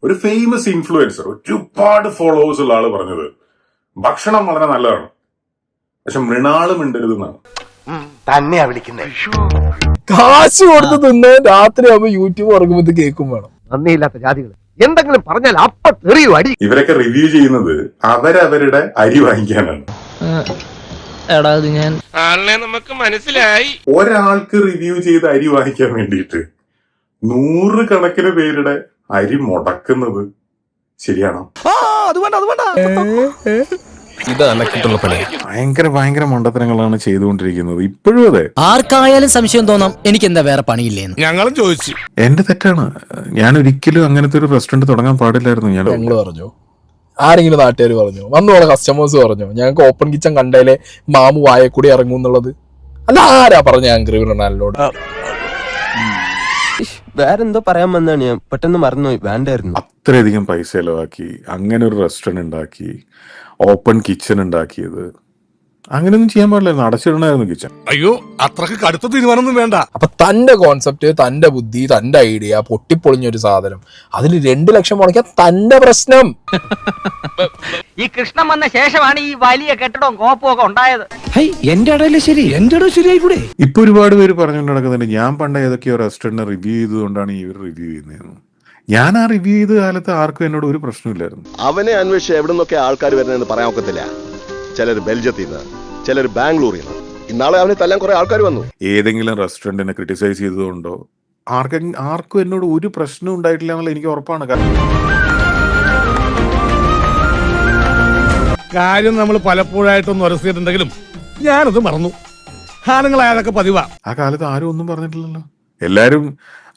ഒരു famous influencer, ഒരുപാട് followers ഉള്ള ആള് പറഞ്ഞത് ഭക്ഷണം വളരെ നല്ലതാണ്, പക്ഷെ മൃണാള് മിണ്ടരുതെന്നാണ്. തന്നെയാ വിളിക്കുന്നത്. കാശ് കൊടുത്ത് തിന്ന് രാത്രി ആവുമ്പോ യൂട്യൂബ് ഉറങ്ങുമ്പോ കേൾക്കും വേണം. നന്ദിയില്ലാത്ത ജാതികൾ എന്തെങ്കിലും പറഞ്ഞാൽ അപ്പ തെറിയോ അടി. ഇവരൊക്കെ റിവ്യൂ ചെയ്യുന്നത് അവരവരുടെ അരി വാങ്ങിക്കാനാണ്. നമുക്ക് മനസ്സിലായി. ഒരാൾക്ക് റിവ്യൂ ചെയ്ത് അരി വാങ്ങിക്കാൻ വേണ്ടിയിട്ട് 100 കണക്കിന് പേരുടെ അരി മുടക്കുന്നത് ശരിയാണോ? ഭയങ്കര മണ്ടത്തരങ്ങളാണ് ചെയ്തുകൊണ്ടിരിക്കുന്നത് ഇപ്പോഴും. അതെ, ആർക്കായാലും സംശയം തോന്നാം എനിക്ക് എന്താ വേറെ പണിയില്ലേന്ന്. ഞങ്ങളും ചോദിച്ചു. എന്റെ തെറ്റാണ്. ഞാൻ ഒരിക്കലും അങ്ങനത്തെ ഒരു റെസ്റ്റോറന്റ് തുടങ്ങാൻ പാടില്ലായിരുന്നു. ഞങ്ങള് പറഞ്ഞു, ആരെങ്കിലും നാട്ടുകാർ പറഞ്ഞു, വന്നോളെ കസ്റ്റമേഴ്സ് പറഞ്ഞു ഞങ്ങൾക്ക് ഓപ്പൺ കിച്ചൺ കണ്ടേലെ മാമു വായക്കൂടി ഇറങ്ങും എന്നുള്ളത്. അല്ല, ആരാ പറഞ്ഞ ആംഗ്രി മൃണാലിനോട്? വേറെന്തോ പറയാൻ വന്നാണ്, ഞാൻ പെട്ടെന്ന് മറന്നുപോയി. വേണ്ടായിരുന്നു. അത്രയധികം പൈസ ചെലവാക്കി അങ്ങനെ ഒരു റെസ്റ്റോറന്റ് ഉണ്ടാക്കി, ഓപ്പൺ കിച്ചൺ ഉണ്ടാക്കിയത്. അങ്ങനെയൊന്നും ചെയ്യാൻ പാടില്ലായിരുന്നു. അടച്ചിടണമായിരുന്നു കിച്ചൺ. അയ്യോ, അത്രക്ക് കടുത്ത തീരുമാനമൊന്നും വേണ്ട. അപ്പൊ തന്റെ കോൺസെപ്റ്റ്, തന്റെ ബുദ്ധി, തന്റെ ഐഡിയ പൊട്ടിപ്പൊളിഞ്ഞൊരു സാധനം, അതിൽ 2 ലക്ഷം മുടക്കിയ തന്റെ പ്രശ്നം. ഈ കൃഷ്ണൻ വന്ന ശേഷമാണ് ഈ വലിയ കെട്ടിടവും കോപ്പും ഒക്കെ ഉണ്ടായത്. എന്റെ ഇടയില് ശരി, എന്റെ ഇടയിൽ ശരിയായിക്കൂടെ? ഇപ്പൊ ഒരുപാട് പേര് പറഞ്ഞുകൊണ്ട് നടക്കുന്നുണ്ട് ഞാൻ പണ്ട് ഏതൊക്കെയോ റെസ്റ്റോറന്റ് റിവ്യൂ ചെയ്തുകൊണ്ടാണ് ഇവർ റിവ്യൂ ചെയ്യുന്നതെന്ന്. ഞാൻ ആ റിവ്യൂ ചെയ്ത കാലത്ത് ആർക്കും എന്നോട് ഒരു പ്രശ്നമില്ലായിരുന്നു. അവനെ അന്വേഷിച്ച് എവിടെ നിന്നൊക്കെ ആൾക്കാർ വരുന്നതെന്ന് പറയാൻ ഒക്കത്തില്ല. ചിലർ ബെൽജിയത്തിൽ നിന്ന്, ചിലർ ബാംഗ്ലൂരിൽ നിന്ന്. ഇന്നാളെ അവനെ തല്ലാൻ കുറെ ആൾക്കാർ വന്നു. ഏതെങ്കിലും റെസ്റ്റോറന്റിനെ ക്രിട്ടിസൈസ് ചെയ്തതുകൊണ്ടോ ആർക്കും എന്നോട് ഒരു പ്രശ്നം ഉണ്ടായിട്ടില്ല എന്നുള്ള എനിക്ക് ഉറപ്പാണ്. കാര്യം നമ്മൾ പലപ്പോഴായിട്ടൊന്നും ഉരസിയിട്ടുണ്ടെങ്കിലും ഞാനത് മറന്നു. ആണുങ്ങളായതൊക്കെ പതിവാ. ആ കാലത്ത് ആരും ഒന്നും പറഞ്ഞിട്ടില്ലല്ലോ. എല്ലാരും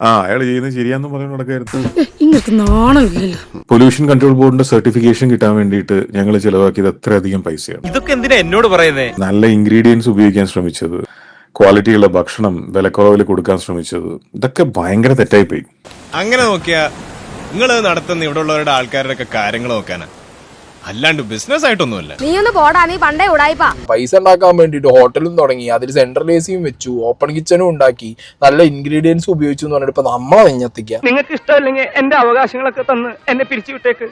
അയാൾ ചെയ്യുന്നത് ശരിയാന്ന് പറഞ്ഞു നടക്കായിരുന്നു. പൊല്യൂഷൻ കൺട്രോൾ ബോർഡിന്റെ സർട്ടിഫിക്കേഷൻ കിട്ടാൻ വേണ്ടിയിട്ട് ഞങ്ങൾ ചിലവാക്കിയത് അത്രയധികം പൈസയാണ്. ഇതൊക്കെ എന്തിനാ എന്നോട് പറയുന്നേ? നല്ല ഇൻഗ്രീഡിയൻസ് ഉപയോഗിക്കാൻ ശ്രമിച്ചത്, ക്വാളിറ്റിയുള്ള ഭക്ഷണം വിലക്കുറവിൽ കൊടുക്കാൻ ശ്രമിച്ചത്, ഇതൊക്കെ ഭയങ്കര തെറ്റായി പോയി. അങ്ങനെ നോക്കിയാ നിങ്ങൾ നടത്തുന്ന ഇവിടെ ഉള്ളവരുടെ ആൾക്കാരുടെ ഒക്കെ കാര്യങ്ങൾ നോക്കാനാ, അല്ലാണ്ട് ബിസിനസ് ആയിട്ടൊന്നുമല്ല. നീ ഒന്ന് പോടാ, നീ പണ്ടേ ഉടായിപ്പാ. പൈസ ഉണ്ടാക്കാൻ വേണ്ടിട്ട് ഹോട്ടലും തുടങ്ങി, അതിൽ സെൻട്രൽ എസിയും വെച്ചു, ഓപ്പൺ കിച്ചണും ഉണ്ടാക്കി, നല്ല ഇൻഗ്രീഡിയൻസ് ഉപയോഗിച്ചു എന്ന് പറഞ്ഞിട്ട് ഇപ്പൊ നമ്മളെ നെഞ്ഞെത്തിക്കാം. നിങ്ങൾക്ക് ഇഷ്ടമല്ലെങ്കിൽ എന്റെ അവകാശങ്ങളൊക്കെ തന്ന് എന്നെ പിരിച്ചുവിട്ടേക്ക്.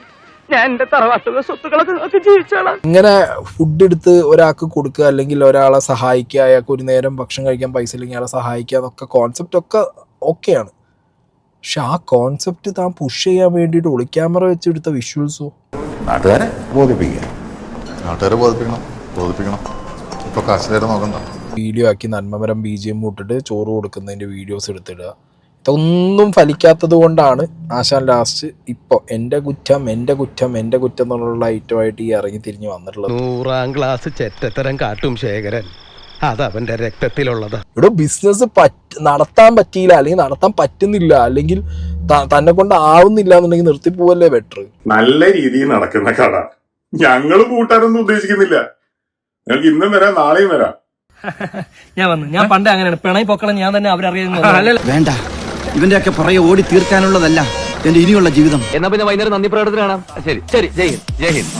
ഞാൻ എന്റെ തറവാട്ടുക സ്വത്തുക്കളൊക്കെ ജീവിച്ചോളാം. ഇങ്ങനെ ഫുഡ് എടുത്ത് ഒരാൾക്ക് കൊടുക്കുക, അല്ലെങ്കിൽ ഒരാളെ സഹായിക്കുക, അയാൾക്ക് ഒരു നേരം ഭക്ഷണം കഴിക്കാൻ പൈസ ഇല്ലെങ്കിൽ അയാളെ സഹായിക്കുക, അതൊക്കെ കോൺസെപ്റ്റ് ഒക്കെ ഓക്കെയാണ്. പക്ഷെ ആ കോൺസെപ്റ്റ് താൻ പുഷ് ചെയ്യാൻ വേണ്ടിയിട്ട് ഒളിക്യാമറ വെച്ചെടുത്ത വിഷ്വൽസോ? നാട്ടുകാരെ ബോധിപ്പിക്കണം. ഇപ്പൊ കാശുകാരെ നോക്കണ്ട. വീഡിയോ ആക്കി നന്മമരം BGM ഇട്ടിട്ട് ചോറ് കൊടുക്കുന്നതിന്റെ വീഡിയോസ് എടുത്തിടുക. ഇതൊന്നും ഫലിക്കാത്തത് കൊണ്ടാണ് ആശാൻ ലാസ്റ്റ് ഇപ്പൊ എന്റെ കുറ്റം എന്നുള്ള ഐറ്റമായിട്ട് ഈ ഇറങ്ങി തിരിഞ്ഞ് വന്നിട്ടുള്ളത്. 100ാം ക്ലാസ് ചെറ്റത്തരം കാട്ടും ശേഖരൻ, അതവന്റെ രക്തത്തിലുള്ളതാ. ഇവിടെ ബിസിനസ് നടത്താൻ പറ്റിയില്ല, അല്ലെങ്കിൽ നടത്താൻ പറ്റുന്നില്ല, അല്ലെങ്കിൽ തന്നെ കൊണ്ട് ആവുന്നില്ല എന്നുണ്ടെങ്കിൽ നിർത്തിപ്പോവല്ലേ ബെറ്റർ. നല്ല രീതിയിൽ നടക്കുന്ന കട ഞങ്ങൾ കൂട്ടാനൊന്നും ഉദ്ദേശിക്കുന്നില്ല. ഞങ്ങൾക്ക് ഇന്നും വരാം, നാളെയും വരാം. ഞാൻ പണ്ടേ അങ്ങനെയാണ്. പിണയി പൊക്കണം ഞാൻ തന്നെ അവരറിയാൻ വേണ്ട, ഇവന്റെ ഒക്കെ പുറകെ ഓടി തീർക്കാനുള്ളതല്ല എന്റെ ഇനിയുള്ള ജീവിതം. എന്നാ പിന്നെ വൈകുന്നേരം നന്ദി പ്രകടനത്തിനാണ്. ശരി, ജയ് ഹിന്ദ്.